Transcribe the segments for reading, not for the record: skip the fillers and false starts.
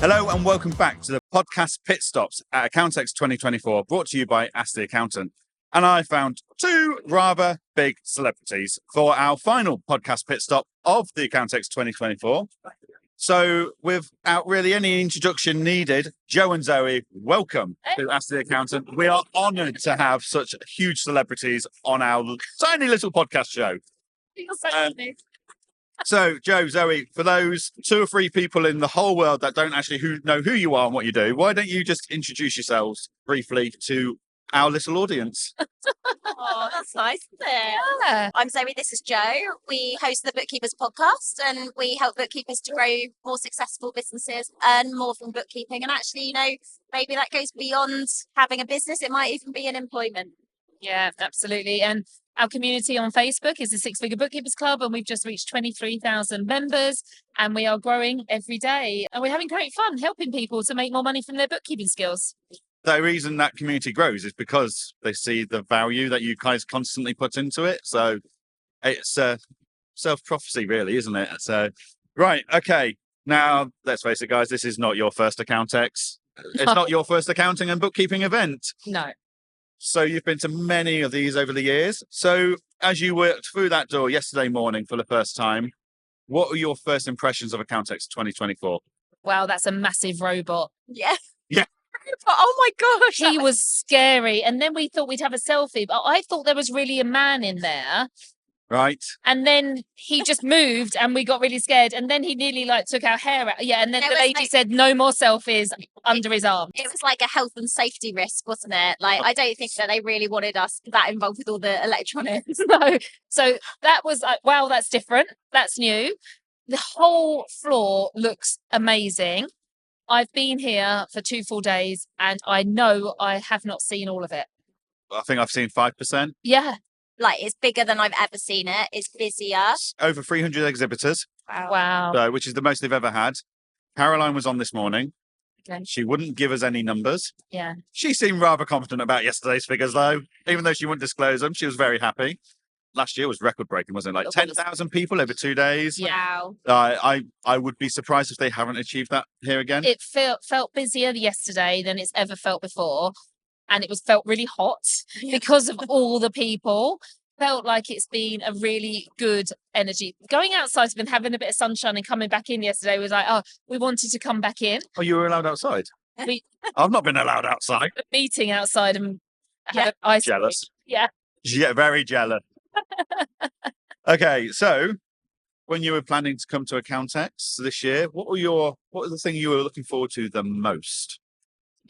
Hello and welcome back to the podcast Pit Stops at Accountex 2024, brought to you by Ask the Accountant. And I found two rather big celebrities for our final podcast pit stop of the Accountex 2024. So without really any introduction needed, Joe and Zoe, welcome to Ask the Accountant. We are honoured to have such huge celebrities on our tiny little podcast show. So, Joe, Zoe, for those 2 or 3 people in the whole world that don't actually know who you are and what you do, why don't you just introduce yourselves briefly to our little audience? Oh, that's nice, isn't it? Yeah. I'm Zoe, this is Joe. We host the Bookkeepers podcast and we help bookkeepers to grow more successful businesses, earn more from bookkeeping. And actually, maybe that goes beyond having a business. It might even be an employment. Yeah, absolutely. And our community on Facebook is the Six Figure Bookkeepers Club, and we've just reached 23,000 members, and we are growing every day. And we're having great fun helping people to make more money from their bookkeeping skills. The reason that community grows is because they see the value that you guys constantly put into it. So it's self-prophecy, really, isn't it? So, right, okay. Now, let's face it, guys, this is not your first Accountex. It's not your first accounting and bookkeeping event. No. So you've been to many of these over the years. So as you worked through that door yesterday morning for the first time, what were your first impressions of Accountex 2024? Wow, that's a massive robot. Yeah. Yeah. Oh my gosh. He was scary. And then we thought we'd have a selfie, but I thought there was really a man in there. Right. And then he just moved and we got really scared. And then he nearly took our hair out. Yeah. And then the lady said no more selfies under his arm. It was like a health and safety risk, wasn't it? I don't think that they really wanted us that involved with all the electronics. No. So that was wow, that's different. That's new. The whole floor looks amazing. I've been here for 2 full days and I know I have not seen all of it. I think I've seen 5%. Yeah. It's bigger than I've ever seen it. It's busier. Over 300 exhibitors. Wow. Which is the most they've ever had. Caroline was on this morning. Okay. She wouldn't give us any numbers. Yeah. She seemed rather confident about yesterday's figures, though. Even though she wouldn't disclose them, she was very happy. Last year was record-breaking, wasn't it? 10,000 people over 2 days. Yeah. Wow. I would be surprised if they haven't achieved that here again. It felt busier yesterday than it's ever felt before. And it felt really hot because of all the people. Felt like it's been a really good energy. Going outside and having a bit of sunshine and coming back in yesterday was we wanted to come back in. Oh, you were allowed outside? I've not been allowed outside. A meeting outside and had ice cream. Jealous. Yeah. Yeah, very jealous. Okay, so when you were planning to come to Accountex this year, what was the thing you were looking forward to the most?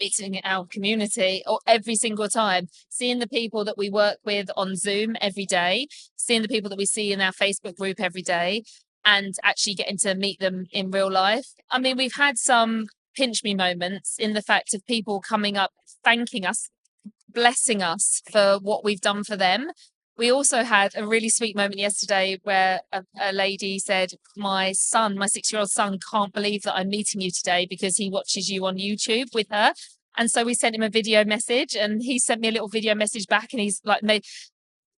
Meeting our community every single time, seeing the people that we work with on Zoom every day, seeing the people that we see in our Facebook group every day, and actually getting to meet them in real life. I mean, we've had some pinch me moments in the fact of people coming up, thanking us, blessing us for what we've done for them. We also had a really sweet moment yesterday where a lady said, my 6-year-old son can't believe that I'm meeting you today because he watches you on YouTube with her. And so we sent him a video message and he sent me a little video message back and he's like,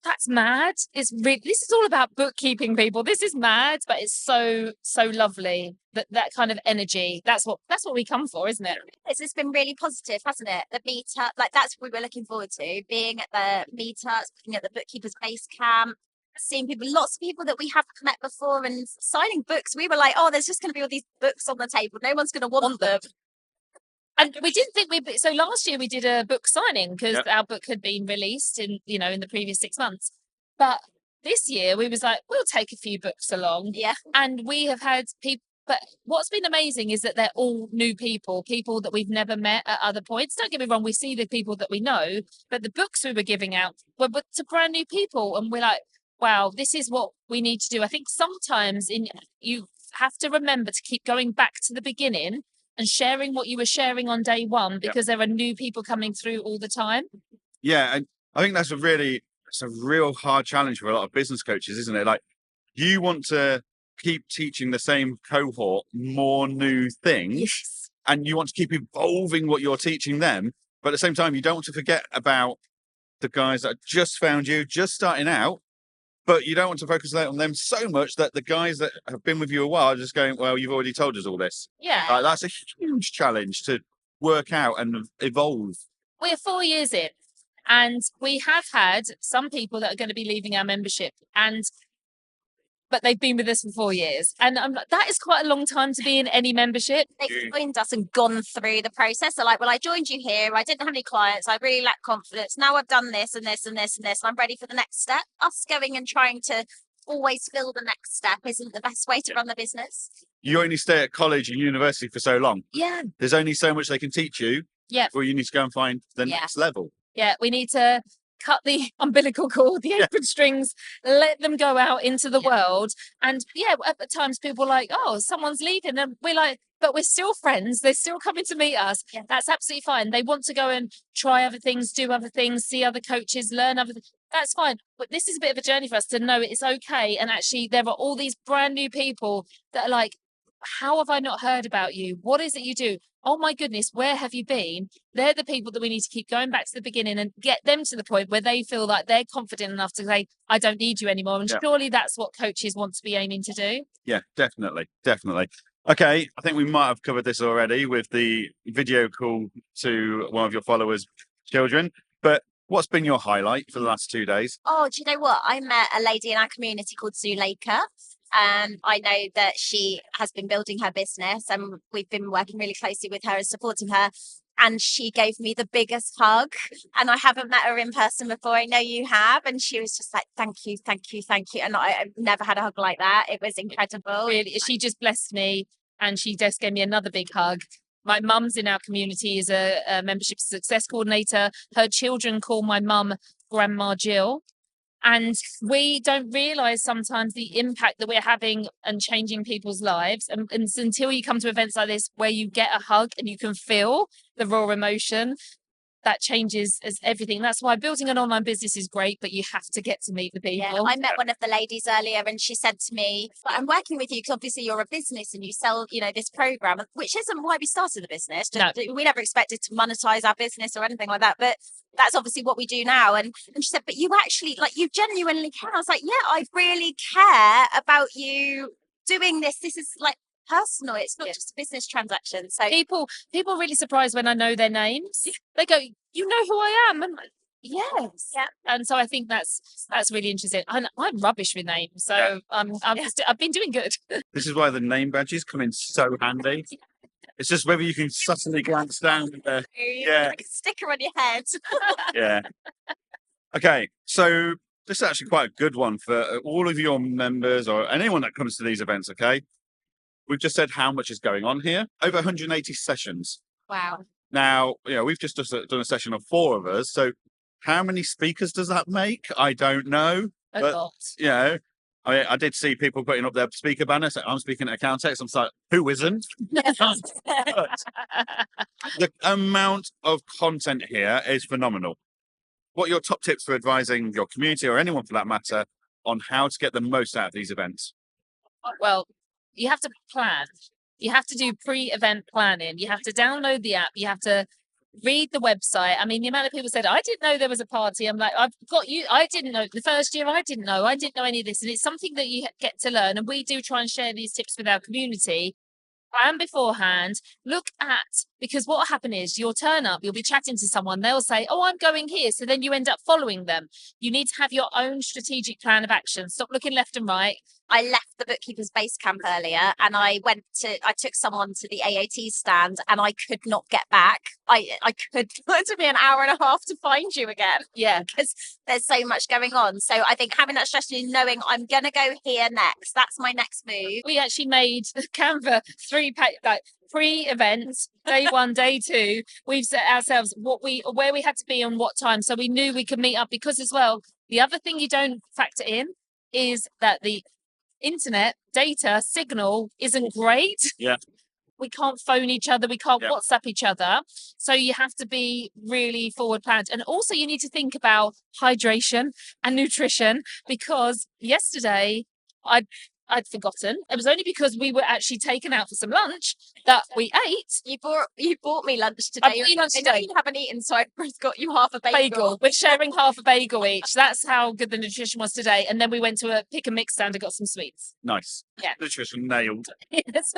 that's mad. This is all about bookkeeping, people. This is mad, but it's so lovely that kind of energy. That's what we come for, isn't it? It's been really positive, hasn't it? The meetup, that's what we were looking forward to. Being at the meetups, being at the Bookkeepers base camp, seeing people, lots of people that we haven't met before, and signing books. We were like, oh, there's just going to be all these books on the table. No one's going to want them. And we didn't think so last year we did a book signing because our book had been released in the previous 6 months. But this year we was like, we'll take a few books along. Yeah. And we have had people, but what's been amazing is that they're all new people that we've never met at other points. Don't get me wrong, we see the people that we know, but the books we were giving out were to brand new people. And we're like, wow, this is what we need to do. I think sometimes you have to remember to keep going back to the beginning and sharing what you were sharing on day one, because there are new people coming through all the time. Yeah, and I think it's a real hard challenge for a lot of business coaches, isn't it? Like, you want to keep teaching the same cohort more new things, and you want to keep evolving what you're teaching them, but at the same time, you don't want to forget about the guys that just found you, just starting out, but you don't want to focus on them so much that the guys that have been with you a while are just going, well, you've already told us all this. Yeah. That's a huge challenge to work out and evolve. We're 4 years in, and we have had some people that are going to be leaving our membership, but they've been with us for 4 years. And I'm like, that is quite a long time to be in any membership. They've joined us and gone through the process. They're like, well, I joined you here. I didn't have any clients. I really lack confidence. Now I've done this and this and this and this. And I'm ready for the next step. Us going and trying to always fill the next step isn't the best way to run the business. You only stay at college and university for so long. Yeah. There's only so much they can teach you. Yeah. Or you need to go and find the next level. Yeah, we need to cut the umbilical cord, the apron strings, let them go out into the world. And at times people are like, oh, someone's leaving. And we're like, but we're still friends. They're still coming to meet us. Yeah. That's absolutely fine. They want to go and try other things, do other things, see other coaches, learn other things. That's fine. But this is a bit of a journey for us to know it's okay. And actually, there are all these brand new people that are like, how have I not heard about you? What is it you do? Oh my goodness, where have you been? They're the people that we need to keep going back to the beginning and get them to the point where they feel like they're confident enough to say, I don't need you anymore. And surely that's what coaches want to be aiming to do. Yeah, definitely. Okay, I think we might have covered this already with the video call to one of your followers' children. But what's been your highlight for the last 2 days? Oh, do you know what? I met a lady in our community called Zuleika. I know that she has been building her business and we've been working really closely with her and supporting her. And she gave me the biggest hug. And I haven't met her in person before. I know you have. And she was just like, thank you, thank you, thank you. And I've never had a hug like that. It was incredible. Really, she just blessed me and she just gave me another big hug. My mum's in our community is a membership success coordinator. Her children call my mum Grandma Jill. And we don't realise sometimes the impact that we're having and changing people's lives. And until you come to events like this where you get a hug and you can feel the raw emotion, that changes as everything. That's why building an online business is great, but you have to get to meet the people. Yeah, I met one of the ladies earlier and she said to me, I'm working with you because obviously you're a business and you sell, this program, which isn't why we started the business. No. We never expected to monetize our business or anything like that. But that's obviously what we do now. And she said, but you actually, you genuinely care. I was like, yeah, I really care about you doing this. This is personal. It's not just a business transaction. So people are really surprised when I know their names. They go, you know who I am? And yes. Yeah. And so I think that's really interesting. I'm rubbish with names. So I've been doing good. This is why the name badges come in so handy. It's just whether you can subtly glance down. Like a sticker on your head. Yeah. Okay. So this is actually quite a good one for all of your members or anyone that comes to these events. Okay. We've just said how much is going on here. Over 180 sessions. Wow. Now, we've just done a session of 4 of us. So how many speakers does that make? I don't know. A lot. I did see people putting up their speaker banner. So I'm speaking at Accountex. I'm like, who isn't? But the amount of content here is phenomenal. What are your top tips for advising your community or anyone for that matter on how to get the most out of these events? Well, you have to plan. You have to do pre-event planning. You have to download the app. You have to read the website. I mean, the amount of people said, I didn't know there was a party. I'm like, I've got you. I didn't know. The first year, I didn't know any of this. And it's something that you get to learn. And we do try and share these tips with our community. Plan beforehand, because what will happen is you'll turn up, you'll be chatting to someone, they'll say, oh, I'm going here. So then you end up following them. You need to have your own strategic plan of action. Stop looking left and right. I left the Bookkeepers base camp earlier and I took someone to the AAT stand and I could not get back. It took me an hour and a half to find you again. Yeah. Because there's so much going on. So I think having that strategy, knowing I'm going to go here next, that's my next move. We actually made Canva 3-page, pre-events, day 1, day 2. We've set ourselves where we had to be on what time. So we knew we could meet up because as well, the other thing you don't factor in is that the internet data signal isn't great. Yeah. We can't phone each other. We can't WhatsApp each other. So you have to be really forward planned. And also you need to think about hydration and nutrition because yesterday I I'd forgotten. It was only because we were actually taken out for some lunch that we ate. You bought me lunch today. I bought you lunch I know today. you haven't eaten, so I got you half a Bagel. We're sharing half a bagel each. That's how good the nutrition was today. And then we went to a pick and mix stand and got some sweets. Nice. Yeah. Nutrition nailed. Yes.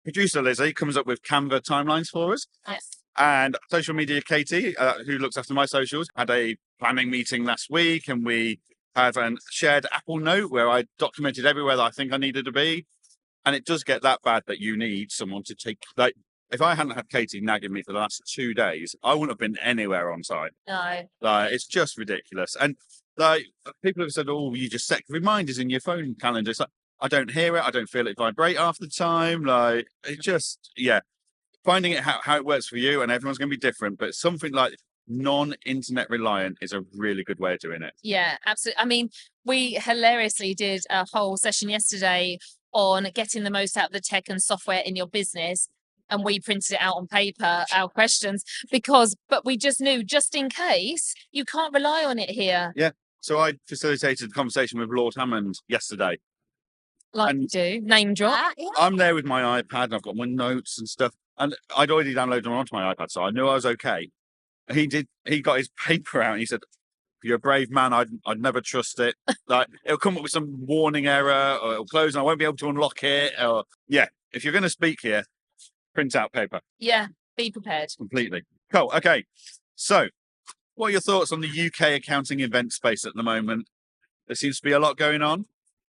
Producer Lizzie comes up with Canva timelines for us. Yes. And social media Katie, who looks after my socials, had a planning meeting last week, and we had a shared Apple Note where I documented everywhere that I think I needed to be. And it does get that bad that you need someone to take, like, if I hadn't had Katie nagging me for the last 2 days, I wouldn't have been anywhere on time. No. Like, it's just ridiculous. And like, people have said, oh, you just set reminders in your phone calendar. It's like, I don't hear it. I don't feel it vibrate half the time. Like, it just, yeah. Finding it how it works for you, and everyone's going to be different, but something like non-internet reliant is a really good way of doing it. Yeah, absolutely. I mean, we hilariously did a whole session yesterday on getting the most out of the tech and software in your business. And we printed it out on paper, our questions, but we just knew, just in case, you can't rely on it here. Yeah. So I facilitated the conversation with Lord Hammond yesterday. Like you do, name drop. Yeah. I'm there with my iPad, and I've got my notes and stuff. And I'd already downloaded them onto my iPad, so I knew I was okay. He got his paper out, and he said, "You're a brave man. I'd never trust it. Like, it'll come up with some warning error, or it'll close, and I won't be able to unlock it." Or yeah, if you're going to speak here, print out paper. Yeah, be prepared. Completely. Cool. Okay. So, what are your thoughts on the UK accounting event space at the moment? There seems to be a lot going on.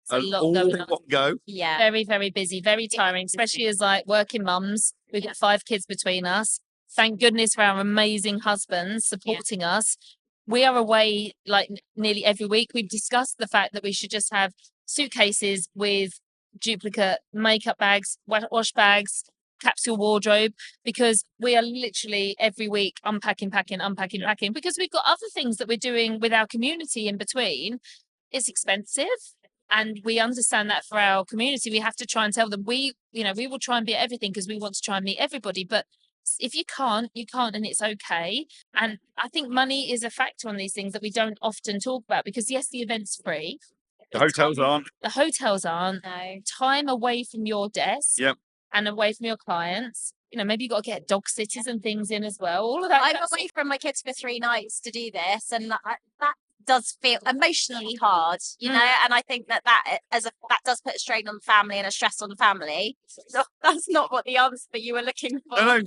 A lot all going in on. one go. Yeah. Very, very busy, very tiring, especially as like working mums. We've got 5 kids between us. Thank goodness for our amazing husbands supporting us. We are away like nearly every week. We've discussed the fact that we should just have suitcases with duplicate makeup bags, wash bags, capsule wardrobe, because we are literally every week unpacking, packing, because we've got other things that we're doing with our community in between. It's expensive. And we understand that for our community, we have to try and tell them we will try and be at everything because we want to try and meet everybody. But if you can't, and it's okay. And I think money is a factor on these things that we don't often talk about, because yes, the event's free. The hotels aren't. The hotels aren't. No. Time away from your desk. Yep. And away from your clients. Maybe you've got to get dog sitters and things in as well. All of that. I'm away from my kids for 3 nights to do this, and that does feel emotionally hard, and I think that does put a strain on the family and a stress on the family. So that's not what the answer that you were looking for. No.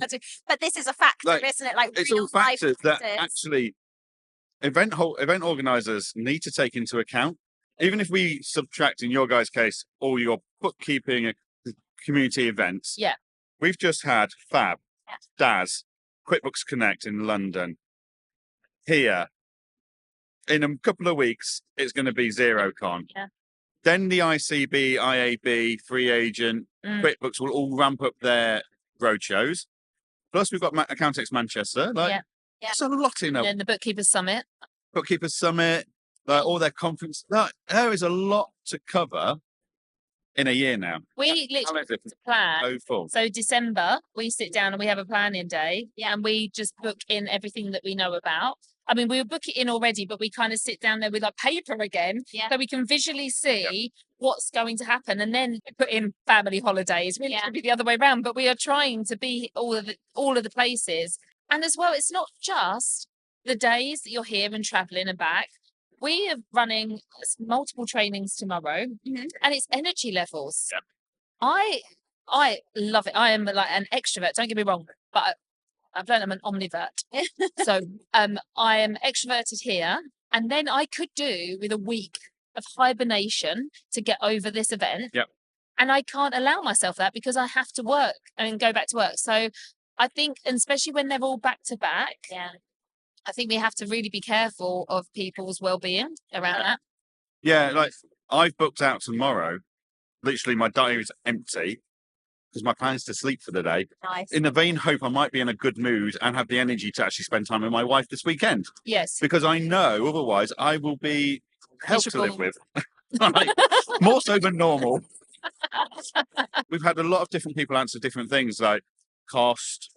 But this is a factor, isn't it? Like, it's real all factors life that actually event organisers need to take into account. Even if we subtract, in your guys' case, all your bookkeeping community events. Yeah. We've just had Fab, Daz, QuickBooks Connect in London. Here, in a couple of weeks, it's going to be XeroCon. Yeah. Then the ICB, IAB, Free Agent, QuickBooks will all ramp up their roadshows. Plus, we've got Accountex Manchester. It's a lot in And the Bookkeepers Summit. Bookkeepers Summit, all their conference. There is a lot to cover in a year now. We literally plan. So full. So December, we sit down and we have a planning day, and we just book in everything that we know about. I mean, we'll book it in already, but we kind of sit down there with our paper again, so we can visually see what's going to happen, and then put in family holidays. Really, it should be the other way around, but we are trying to be all of the places. And as well, it's not just the days that you're here and traveling and back. We are running multiple trainings tomorrow, and it's energy levels. Yep. I love it. I am like an extrovert. Don't get me wrong, but I've learned I'm an omnivert. So I am extroverted here, and then I could do with a week of hibernation to get over this event. Yep. And I can't allow myself that because I have to work and go back to work. So I think, and especially when they're all back to back, I think we have to really be careful of people's well-being around that. Yeah, like I've booked out tomorrow. Literally, my diary's empty because my plan is to sleep for the day. Nice. In the vain hope I might be in a good mood and have the energy to actually spend time with my wife this weekend. Yes. Because I know otherwise I will be hell to live with. Like, more so than normal. We've had a lot of different people answer different things like cost,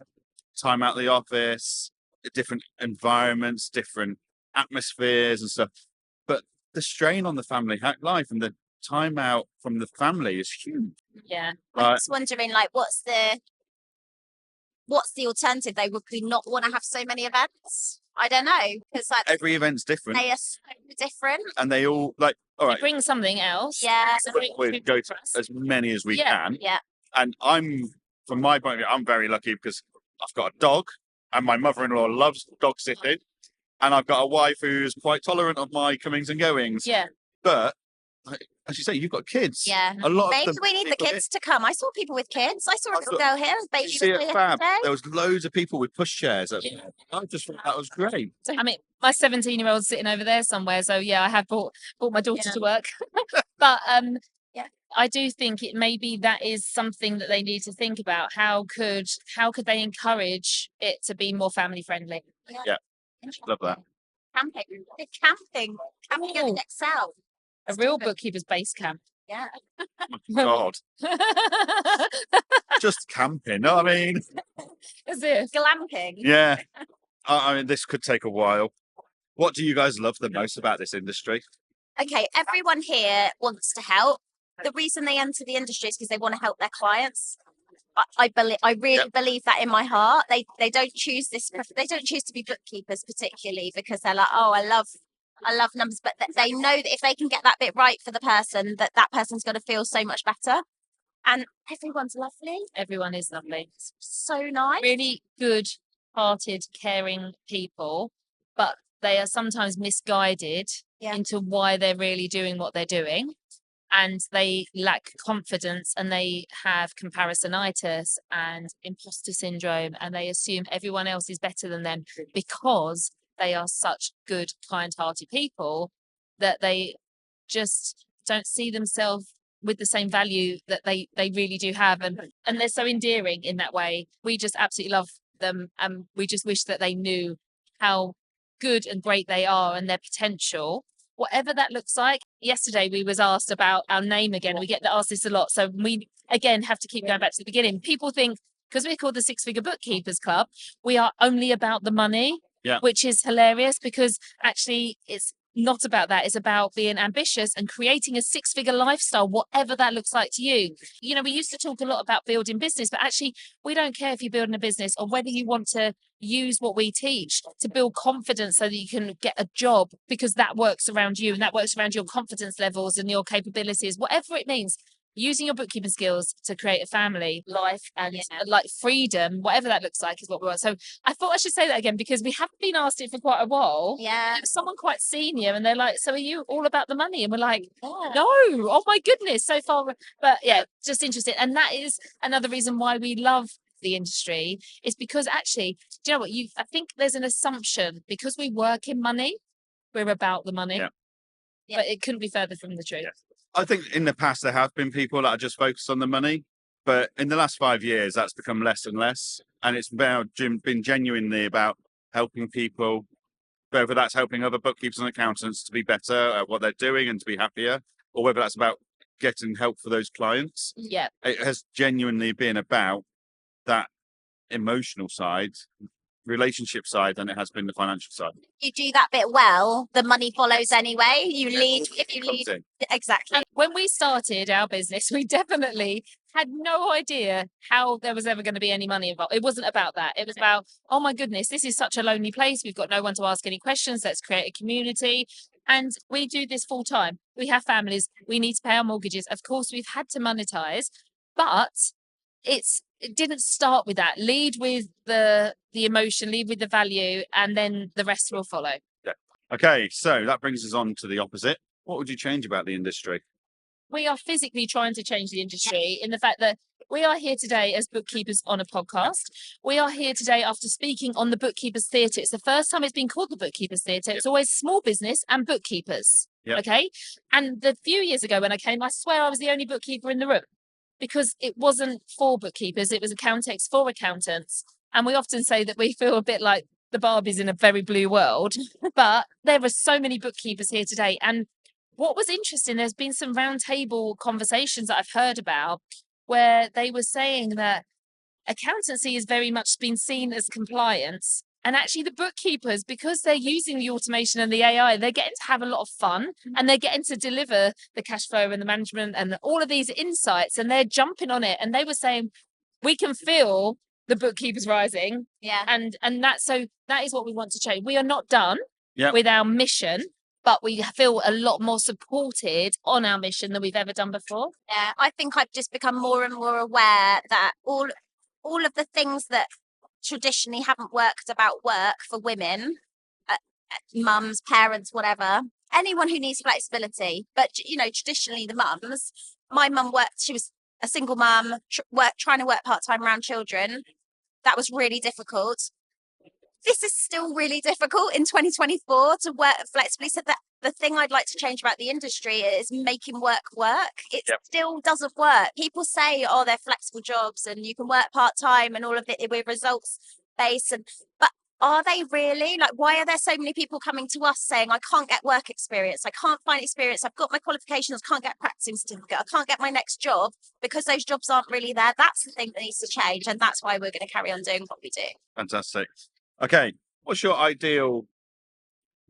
time out of the office, different environments, different atmospheres and stuff. But the strain on the family life and the time out from the family is huge. Yeah. I'm just wondering, like, what's the alternative though? Would we not want to have so many events? I don't know, because like Every event's different, they are so different. and they all like. All We right, bring something else. Yeah. we go to as many as we can. Yeah. And from my point of view, I'm very lucky because I've got a dog, and my mother-in-law loves dog sitting, and I've got a wife who's quite tolerant of my comings and goings. Yeah. But as you say, you've got kids. Yeah. A lot Maybe of them. we need the kids to come. I saw people with kids. I saw a little girl here. Baby was See here it fab. today. There was loads of people with pushchairs. I just thought that was great. I mean, my 17-year-old's sitting over there somewhere. So yeah, I have brought my daughter to work. But Yeah. I do think it maybe that is something that they need to think about. How could they encourage it to be more family friendly? Yeah. Love that. Camping. Camping at Ooh. Excel. A real bookkeeper's base camp. Yeah. God, just camping. No, I mean, Is it? Glamping. yeah. I mean, this could take a while. What do you guys love the most about this industry? Okay, everyone here wants to help. The reason they enter the industry is because they want to help their clients. I really believe that in my heart. They don't choose this. They don't choose to be bookkeepers particularly because they're like, oh, I love numbers, but they know that if they can get that bit right for the person, that person's going to feel so much better. And everyone's lovely. Everyone is lovely. It's so nice. Really good-hearted, caring people, but they are sometimes misguided into why they're really doing what they're doing. And they lack confidence, and they have comparisonitis and imposter syndrome, and they assume everyone else is better than them because they are such good, kind-hearted people that they just don't see themselves with the same value that they really do have. And they're so endearing in that way. We just absolutely love them. And we just wish that they knew how good and great they are and their potential, whatever that looks like. Yesterday, we was asked about our name again. We get asked this a lot. So we, again, have to keep going back to the beginning. People think, because we're called the Six Figure Bookkeepers Club, we are only about the money, which is hilarious because actually it's not about that. It's about being ambitious and creating a six-figure lifestyle, whatever that looks like to you. You know, we used to talk a lot about building business, but actually we don't care if you're building a business or whether you want to use what we teach to build confidence so that you can get a job, because that works around you and that works around your confidence levels and your capabilities, whatever it means. Using your bookkeeping skills to create a family life and like freedom, whatever that looks like, is what we want. So I thought I should say that again because we haven't been asked it for quite a while. Yeah. It was someone quite senior and they're like, so are you all about the money? And we're like, no, oh my goodness, so far. But yeah, just interested. And that is another reason why we love the industry, is because actually, do you know what? I think there's an assumption because we work in money, we're about the money. Yeah. But it couldn't be further from the truth. I think in the past there have been people that are just focused on the money, but in the last 5 years that's become less and less, and it's been genuinely about helping people, whether that's helping other bookkeepers and accountants to be better at what they're doing and to be happier, or whether that's about getting help for those clients. Yeah, it has genuinely been about that emotional side, relationship side, than it has been the financial side. You do that bit well, the money follows anyway. You lead if you lead. Exactly. and when we started our business, we definitely had no idea how there was ever going to be any money involved. It wasn't about that. It was about, oh my goodness, this is such a lonely place. We've got no one to ask any questions. Let's create a community. And we do this full time. We have families. We need to pay our mortgages. Of course, we've had to monetize, but it didn't start with that. Lead with the emotion, lead with the value, and then the rest will follow. Yeah. Okay, so that brings us on to the opposite. What would you change about the industry? We are physically trying to change the industry in the fact that we are here today as bookkeepers on a podcast. We are here today after speaking on the Bookkeepers Theatre. It's the first time it's been called the Bookkeepers Theatre. It's always small business and bookkeepers. Okay. And the few years ago when I came, I swear I was the only bookkeeper in the room, because it wasn't for bookkeepers, it was Accountex for accountants. And we often say that we feel a bit like the Barbies in a very blue world, but there are so many bookkeepers here today. And what was interesting, there's been some roundtable conversations that I've heard about where they were saying that accountancy has very much been seen as compliance, And actually the bookkeepers, because they're using the automation and the AI, they're getting to have a lot of fun and they're getting to deliver the cash flow and the management and all of these insights, and they're jumping on it. And they were saying, we can feel the bookkeepers rising. Yeah. And that is what we want to change. We are not done Yeah. with our mission, but we feel a lot more supported on our mission than we've ever done before. Yeah, I think I've just become more and more aware that all of the things that traditionally haven't worked about work for women, mums, parents, whatever, anyone who needs flexibility. But, you know, traditionally the mums, my mum worked, she was a single mum, trying to work part-time around children. That was really difficult. This is still really difficult in 2024 to work flexibly. So that the thing I'd like to change about the industry is making work. It still doesn't work. People say, oh, they're flexible jobs and you can work part-time and all of it with results based. But are they really? Like, why are there so many people coming to us saying, I can't get work experience, I can't find experience, I've got my qualifications, can't get a practicing certificate, I can't get my next job because those jobs aren't really there? That's the thing that needs to change. And that's why we're going to carry on doing what we do. Fantastic. Okay, what's your ideal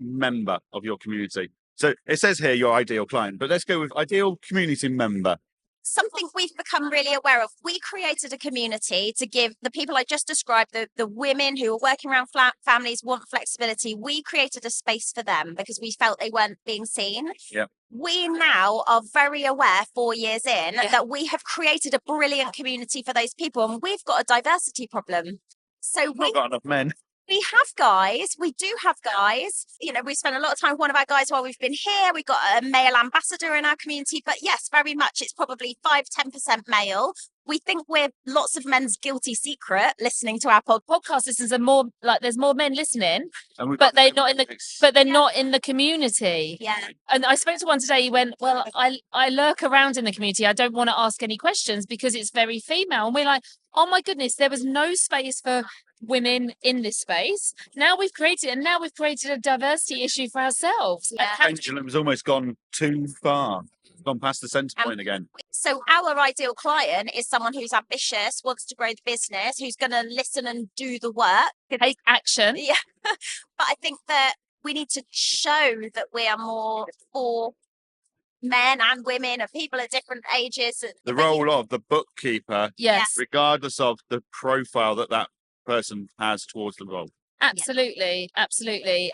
member of your community? So it says here your ideal client, but let's go with ideal community member. Something we've become really aware of. We created a community to give the people I just described, the women who are working around families, want flexibility. We created a space for them because we felt they weren't being seen. Yeah. We now are very aware 4 years in that we have created a brilliant community for those people, and we've got a diversity problem. So Not got enough men. We have guys. We do have guys. You know, we spent a lot of time with one of our guys while we've been here. We've got a male ambassador in our community. But yes, very much it's probably 5-10% male. We think we're lots of men's guilty secret listening to our Podcast listeners are more like there's more men listening, But they're not in the community. Yeah. And I spoke to one today. He went, well, I lurk around in the community. I don't want to ask any questions because it's very female. And we're like, oh my goodness, there was no space for women in this space. Now we've created a diversity issue for ourselves. Yeah. Pendulum's almost gone too far. It's gone past the centre point again. So our ideal client is someone who's ambitious, wants to grow the business, who's going to listen and do the work. Take action. Yeah. But I think that we need to show that we are more for men and women and people at different ages. The role of the bookkeeper, Yes. regardless of the profile that person has towards the role. Absolutely.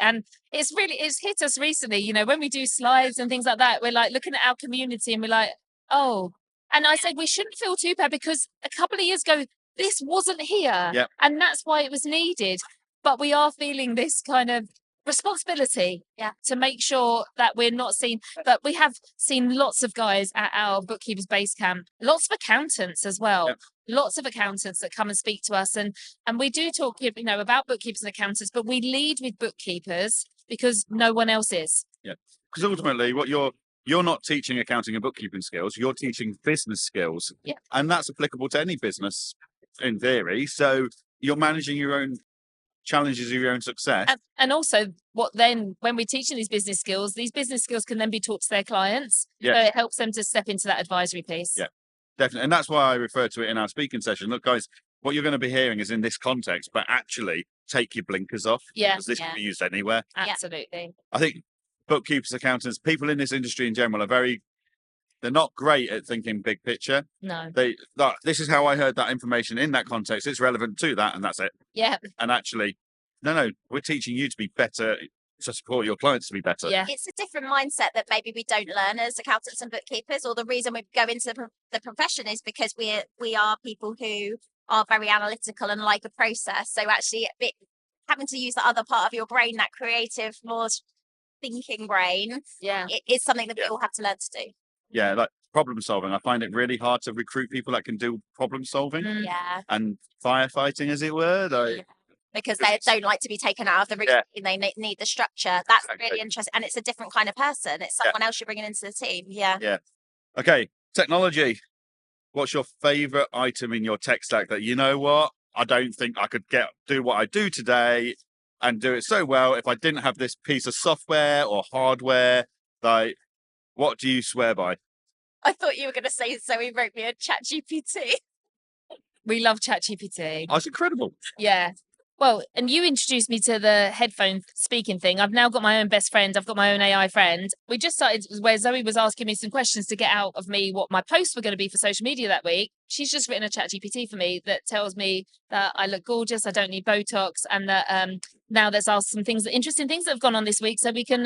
And it's hit us recently, you know, when we do slides and things like that, we're like looking at our community and we're like, oh, and I said, we shouldn't feel too bad because a couple of years ago, this wasn't here. Yep. And that's why it was needed. But we are feeling this kind of responsibility to make sure that we're not seen. But we have seen lots of guys at our Bookkeepers base camp, lots of accountants as well. Yep. Lots of accountants that come and speak to us, and we do talk, you know, about bookkeepers and accountants, but we lead with bookkeepers because no one else is. Yeah, because ultimately, what you're not teaching accounting and bookkeeping skills, you're teaching business skills, and that's applicable to any business in theory. So you're managing your own challenges of your own success, and also when we're teaching these business skills can then be taught to their clients. Yeah. So it helps them to step into that advisory piece. Yeah. Definitely. And that's why I refer to it in our speaking session. Look, guys, what you're going to be hearing is in this context, but actually take your blinkers off. Yeah. Because this can be used anywhere. Absolutely. I think bookkeepers, accountants, people in this industry in general they're not great at thinking big picture. No. This is how I heard that information in that context. It's relevant to that, and that's it. Yeah. And actually, no, we're teaching you to be better, to support your clients to be better. Yeah. It's a different mindset that maybe we don't learn as accountants and bookkeepers, or the reason we go into the profession is because we are people who are very analytical and like a process. So actually having to use the other part of your brain, that creative, more thinking brain, it is something that we all have to learn to do. Yeah, like problem solving. I find it really hard to recruit people that can do problem solving and firefighting, as it were. Because they don't like to be taken out of the routine. They need the structure. That's really interesting. And it's a different kind of person. It's someone else you're bringing into the team. Yeah. Okay, technology. What's your favourite item in your tech stack that, you know what, I don't think I could do what I do today and do it so well if I didn't have this piece of software or hardware? Like, what do you swear by? I thought you were going to say Zoe wrote me a ChatGPT. We love ChatGPT. Oh, it's incredible. Yeah. Well, and you introduced me to the headphone speaking thing. I've now got my own best friend. I've got my own AI friend. We just started where Zoe was asking me some questions to get out of me what my posts were going to be for social media that week. She's just written a chat GPT for me that tells me that I look gorgeous, I don't need Botox, and that now there's asked some things, interesting things that have gone on this week so we can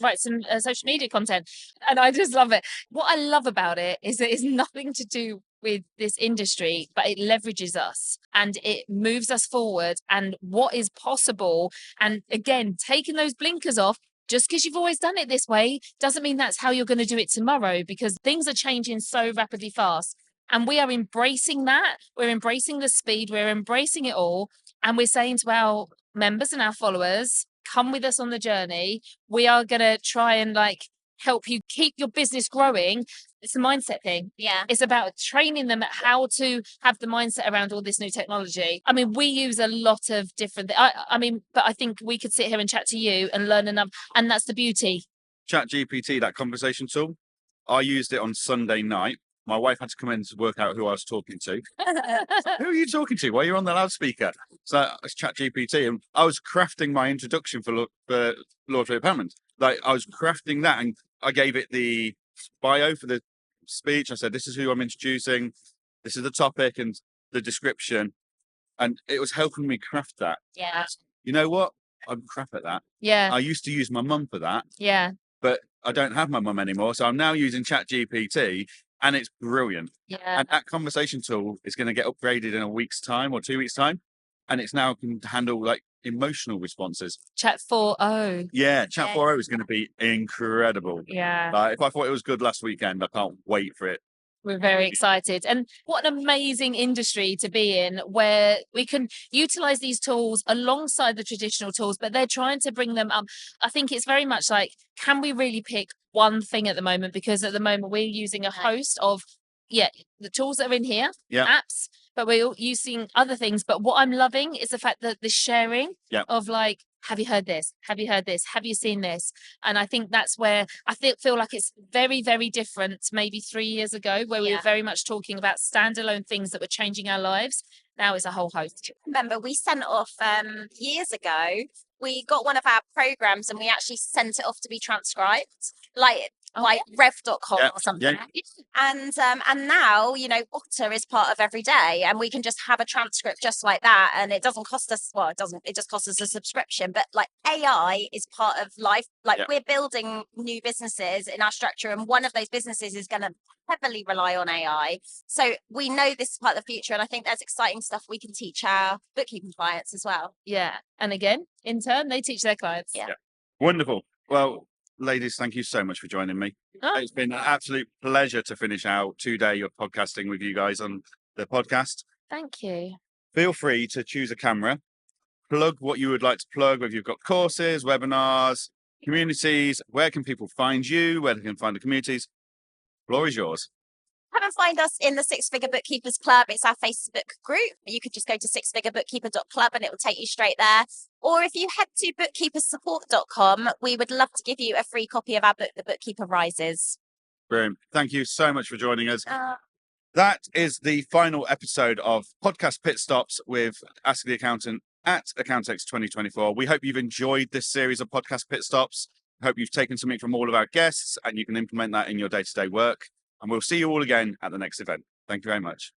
write some social media content. And I just love it. What I love about it is that it's nothing to do with this industry, but it leverages us and it moves us forward and what is possible. And again, taking those blinkers off, just because you've always done it this way doesn't mean that's how you're going to do it tomorrow, because things are changing so rapidly fast. And we are embracing that. We're embracing the speed. We're embracing it all. And we're saying to our members and our followers, come with us on the journey. We are going to try and help you keep your business growing. It's a mindset thing. Yeah. It's about training them at how to have the mindset around all this new technology. I mean, we use a lot of different, but I think we could sit here and chat to you and learn enough. And that's the beauty. Chat GPT, that conversation tool, I used it on Sunday night. My wife had to come in to work out who I was talking to. Who are you talking to? Well, you're on the loudspeaker. So it's Chat GPT. And I was crafting my introduction for Lord Philip Hammond. I was crafting that, and I gave it the bio for the speech. I said, this is who I'm introducing. This is the topic and the description. And it was helping me craft that. Yeah. You know what? I'm crap at that. Yeah. I used to use my mum for that. Yeah. But I don't have my mum anymore. So I'm now using Chat GPT, and it's brilliant. Yeah. And that conversation tool is going to get upgraded in a week's time or 2 weeks' time. And it's now can handle emotional responses. Chat 4.0. Yeah, Chat 4.0 is going to be incredible. Yeah. If I thought it was good last weekend, I can't wait for it. We're very excited. And what an amazing industry to be in, where we can utilize these tools alongside the traditional tools, but they're trying to bring them up. I think it's very much can we really pick one thing at the moment? Because at the moment we're using a host of, the tools that are in here, apps, but we're using other things. But what I'm loving is the fact that the sharing of have you heard this? Have you heard this? Have you seen this? And I think that's where I feel like it's very, very different maybe 3 years ago, where we were very much talking about standalone things that were changing our lives. Now it's a whole host. Remember, we sent off years ago, we got one of our programs and we actually sent it off to be transcribed, like rev.com or something. And now, Otter is part of every day, and we can just have a transcript just like that. And it doesn't cost us, it just costs us a subscription. But AI is part of life. We're building new businesses in our structure, and one of those businesses is going to heavily rely on AI. So we know this is part of the future. And I think there's exciting stuff we can teach our bookkeeping clients as well. Yeah. And again, in turn, they teach their clients. Yeah. Wonderful. Well, ladies, thank you so much for joining me. It's been an absolute pleasure to finish out 2 day of podcasting with you guys on the podcast. Thank you. Feel free to choose a camera, plug what you would like to plug, whether you've got courses, webinars, communities. Where can people find you? Where they can find the communities? Floor is yours. Come and find us in the Six Figure Bookkeepers Club. It's our Facebook group. You could just go to sixfigurebookkeeper.club and it will take you straight there. Or if you head to bookkeepersupport.com, we would love to give you a free copy of our book, The Bookkeeper Rises. Brilliant. Thank you so much for joining us. That is the final episode of Podcast Pit Stops with Ask the Accountant at Accountex 2024. We hope you've enjoyed this series of Podcast Pit Stops. I hope you've taken something from all of our guests and you can implement that in your day-to-day work. And we'll see you all again at the next event. Thank you very much.